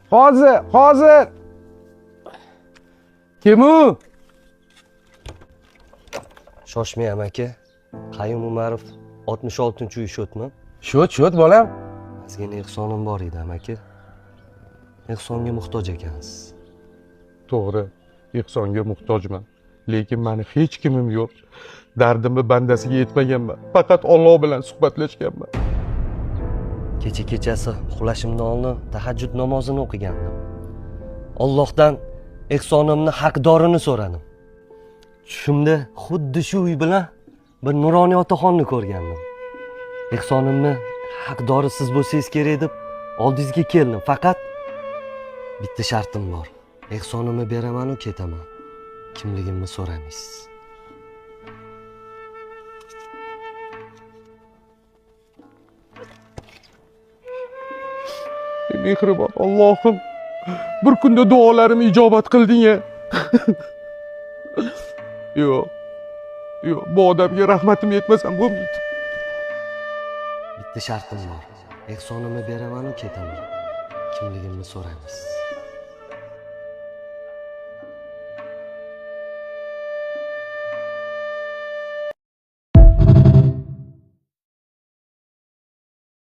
Hozir. Kim u? Shoshmayam aka. Qayum Umarov 66-uy shotmi? Shot bolam. Ozgina ehsonim bor edi aka. Ehsonga muhtoj ekansiz. To'g'ri, ehsonga muhtojman. Lekin meni hech kimim yo'q. Dardimni bandasiga yetmaganman. Faqat Alloh bilan suhbatlashganman. Kechasi uxlashimdan oldin tahajjud namozini o'qigandim. Allohdan ehsonimni haqdorini so'radim. Tushimda xuddi shu uy bilan bir nuroniy otaxonni ko'rgandim. Ehsonimni haqdori siz bo'lsangiz kerak deb oldingizga keldim. Faqat bitta shartim bor. Ehsonimni beraman u ketaman. Kimligimni so'ramaysiz. Mehribon Allohim, bir kunda duolarimni ijobat qilding-ya. Yo'q, bu odamga rahmatim yetmasam bo'lmaydi. Bitta shartim bor. Ehsonimni beraman u ketaman. Kimligimni so'ramaysiz.